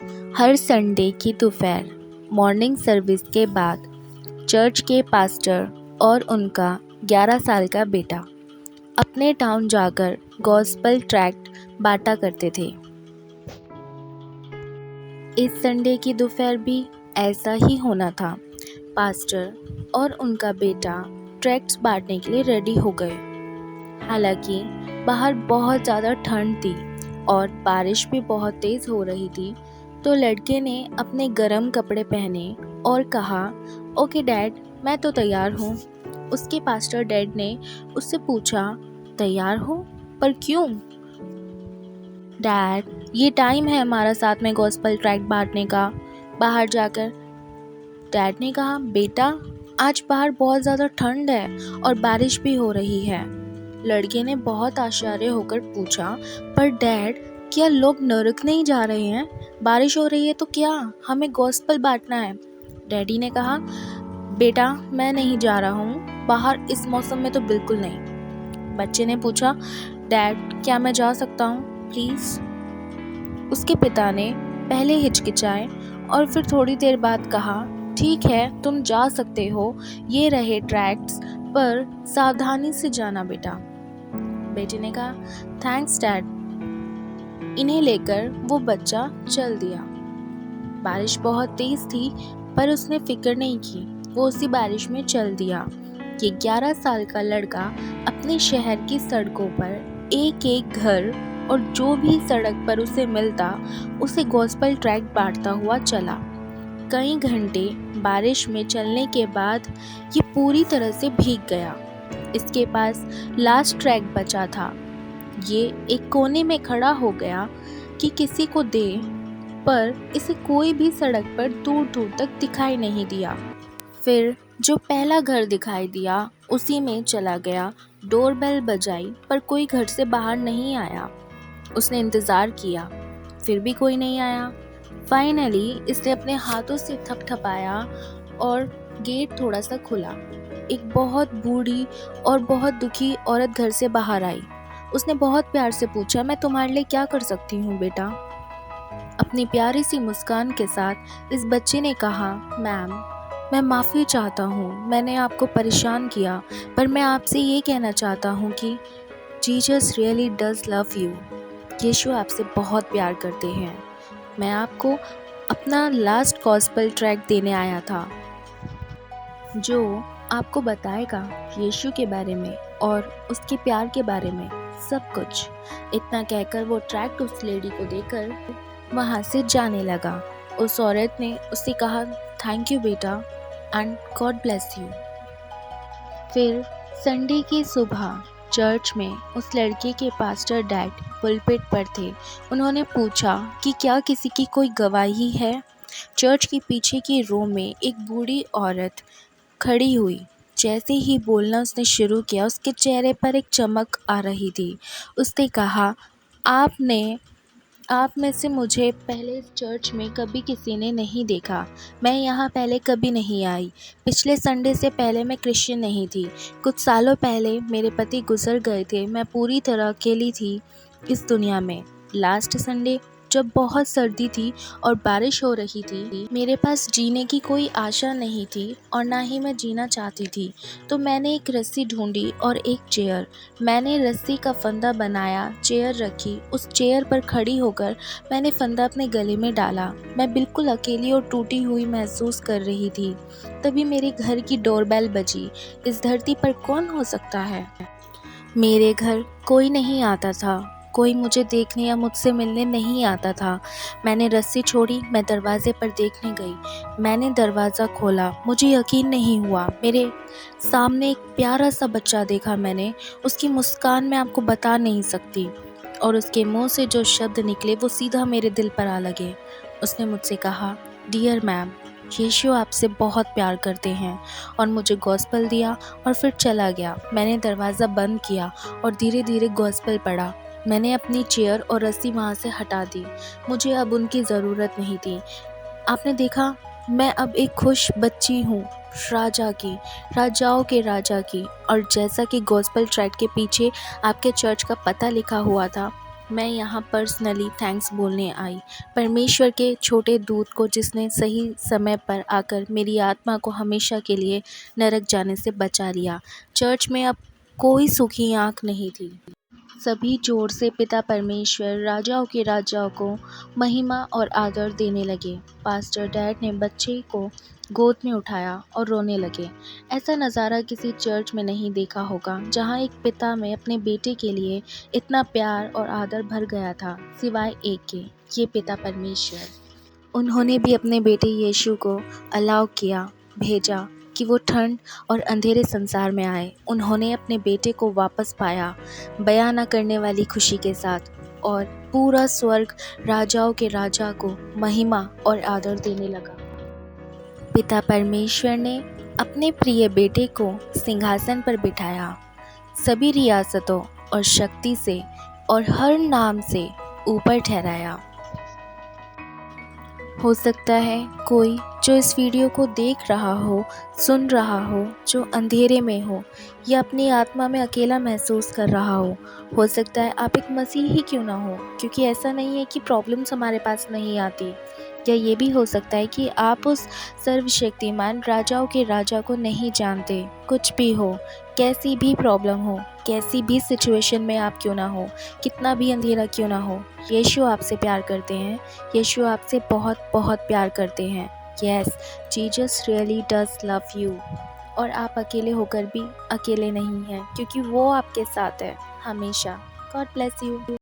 हर Sunday की दोपहर morning service के बाद चर्च के पास्टर और उनका 11 साल का बेटा अपने टाउन जाकर गॉस्पेल ट्रैक्ट बांटा करते थे। इस संडे की दोपहर भी ऐसा ही होना था। पास्टर और उनका बेटा ट्रैक्ट्स बांटने के लिए रेडी हो गए। हालांकि बाहर बहुत ज़्यादा ठंड थी और बारिश भी बहुत तेज़ हो रही थी, तो लड़के ने अपने गर्म कपड़े पहने और कहा, ओके डैड, मैं तो तैयार हूँ। उसके पास्टर डैड ने उससे पूछा, तैयार हो? पर क्यों? डैड, ये टाइम है हमारा साथ में गॉस्पेल ट्रैक्ट बांटने का, बाहर जाकर। डैड ने कहा, बेटा, आज बाहर बहुत ज़्यादा ठंड है और बारिश भी हो रही है। लड़के ने बहुत आश्चर्य होकर पूछा, पर डैड, क्या लोग नरक नहीं जा रहे हैं? बारिश हो रही है तो क्या, हमें गॉस्पेल बांटना है। डैडी ने कहा, बेटा, मैं नहीं जा रहा हूँ बाहर इस मौसम में, तो बिल्कुल नहीं। बच्चे ने पूछा, डैड, क्या मैं जा सकता हूँ प्लीज़? उसके पिता ने पहले हिचकिचाए और फिर थोड़ी देर बाद कहा, ठीक है, तुम जा सकते हो, ये रहे ट्रैक्ट्स, पर सावधानी से जाना बेटा। बेटे ने कहा, थैंक्स डैड। इन्हें लेकर वो बच्चा चल दिया। बारिश बहुत तेज थी, पर उसने फिक्र नहीं की, वो उसी बारिश में चल दिया। ये 11 साल का लड़का अपने शहर की सड़कों पर एक एक घर और जो भी सड़क पर उसे मिलता उसे गॉस्पेल ट्रैक्ट बांटता हुआ चला। कई घंटे बारिश में चलने के बाद ये पूरी तरह से भीग गया। इसके पास लास्ट ट्रैक बचा था। ये एक कोने में खड़ा हो गया कि किसी को दे, पर इसे कोई भी सड़क पर दूर दूर तक दिखाई नहीं दिया। फिर जो पहला घर दिखाई दिया उसी में चला गया। डोरबेल बजाई, पर कोई घर से बाहर नहीं आया। उसने इंतज़ार किया, फिर भी कोई नहीं आया। फाइनली इसने अपने हाथों से थपथपाया और गेट थोड़ा सा खुला। एक बहुत बूढ़ी और बहुत दुखी औरत घर से बाहर आई। उसने बहुत प्यार से पूछा, मैं तुम्हारे लिए क्या कर सकती हूँ बेटा? अपनी प्यारी सी मुस्कान के साथ इस बच्चे ने कहा, मैम, मैं माफ़ी चाहता हूँ, मैंने आपको परेशान किया, पर मैं आपसे ये कहना चाहता हूँ कि Jesus really does love you. Yeshu आपसे बहुत प्यार करते हैं। मैं आपको अपना लास्ट गॉस्पेल ट्रैक्ट देने आया था, जो आपको बताएगा यीशु के बारे में और उसके प्यार के बारे में सब कुछ। इतना कहकर वो ट्रैक्ट उस लेडी को देकर वहाँ से जाने लगा। उस औरत ने उससे कहा, थैंक यू बेटा एंड गॉड ब्लेस यू। फिर संडे की सुबह चर्च में उस लड़के के पास्टर डैड पुलपिट पर थे। उन्होंने पूछा कि क्या किसी की कोई गवाही है। चर्च के पीछे की रो में एक बूढ़ी औरत खड़ी हुई। जैसे ही बोलना उसने शुरू किया, उसके चेहरे पर एक चमक आ रही थी। उसने कहा, आप में से मुझे पहले इस चर्च में कभी किसी ने नहीं देखा। मैं यहाँ पहले कभी नहीं आई। पिछले संडे से पहले मैं क्रिश्चियन नहीं थी। कुछ सालों पहले मेरे पति गुजर गए थे। मैं पूरी तरह अकेली थी इस दुनिया में। लास्ट संडे जब बहुत सर्दी थी और बारिश हो रही थी, मेरे पास जीने की कोई आशा नहीं थी और ना ही मैं जीना चाहती थी। तो मैंने एक रस्सी ढूंढी और एक चेयर। मैंने रस्सी का फंदा बनाया, चेयर रखी। उस चेयर पर खड़ी होकर मैंने फंदा अपने गले में डाला। मैं बिल्कुल अकेली और टूटी हुई महसूस कर रही थी। तभी मेरे घर की डोरबेल बजी। इस धरती पर कौन हो सकता है? मेरे घर कोई नहीं आता था। कोई मुझे देखने या मुझसे मिलने नहीं आता था। मैंने रस्सी छोड़ी, मैं दरवाजे पर देखने गई। मैंने दरवाज़ा खोला, मुझे यकीन नहीं हुआ। मेरे सामने एक प्यारा सा बच्चा देखा मैंने। उसकी मुस्कान मैं आपको बता नहीं सकती, और उसके मुंह से जो शब्द निकले वो सीधा मेरे दिल पर आ लगे। उसने मुझसे कहा, डियर मैम, यीशु आपसे बहुत प्यार करते हैं, और मुझे गॉस्पेल दिया और फिर चला गया। मैंने दरवाज़ा बंद किया और धीरे धीरे गॉस्पेल पढ़ा। मैंने अपनी चेयर और रस्सी वहाँ से हटा दी। मुझे अब उनकी ज़रूरत नहीं थी। आपने देखा, मैं अब एक खुश बच्ची हूँ, राजा की, राजाओं के राजा की। और जैसा कि गॉस्पेल ट्रैक्ट के पीछे आपके चर्च का पता लिखा हुआ था, मैं यहाँ पर्सनली थैंक्स बोलने आई, परमेश्वर के छोटे दूत को जिसने सही समय पर आकर मेरी आत्मा को हमेशा के लिए नरक जाने से बचा लिया। चर्च में अब कोई सूखी आँख नहीं थी। सभी जोर से पिता परमेश्वर राजाओं के राजाओं को महिमा और आदर देने लगे। पास्टर डैड ने बच्चे को गोद में उठाया और रोने लगे। ऐसा नज़ारा किसी चर्च में नहीं देखा होगा, जहां एक पिता में अपने बेटे के लिए इतना प्यार और आदर भर गया था, सिवाय एक के, ये पिता परमेश्वर। उन्होंने भी अपने बेटे यीशु को अलाउ किया, भेजा कि वो ठंड और अंधेरे संसार में आए। उन्होंने अपने बेटे को वापस पाया, बयां न करने वाली खुशी के साथ, और पूरा स्वर्ग राजाओं के राजा को महिमा और आदर देने लगा। पिता परमेश्वर ने अपने प्रिय बेटे को सिंहासन पर बिठाया, सभी रियासतों और शक्ति से और हर नाम से ऊपर ठहराया। हो सकता है कोई जो इस वीडियो को देख रहा हो, सुन रहा हो, जो अंधेरे में हो या अपनी आत्मा में अकेला महसूस कर रहा हो सकता है आप एक मसीही ही क्यों ना हो, क्योंकि ऐसा नहीं है कि प्रॉब्लम्स हमारे पास नहीं आती। या ये भी हो सकता है कि आप उस सर्वशक्तिमान राजाओं के राजा को नहीं जानते। कुछ भी हो, कैसी भी प्रॉब्लम हो, कैसी भी सिचुएशन में आप क्यों ना हो, कितना भी अंधेरा क्यों ना हो, यीशु आपसे प्यार करते हैं। यीशु आपसे बहुत बहुत प्यार करते हैं। Yes, Jesus really does love you. और आप अकेले होकर भी अकेले नहीं हैं, क्योंकि वो आपके साथ है हमेशा। God bless you.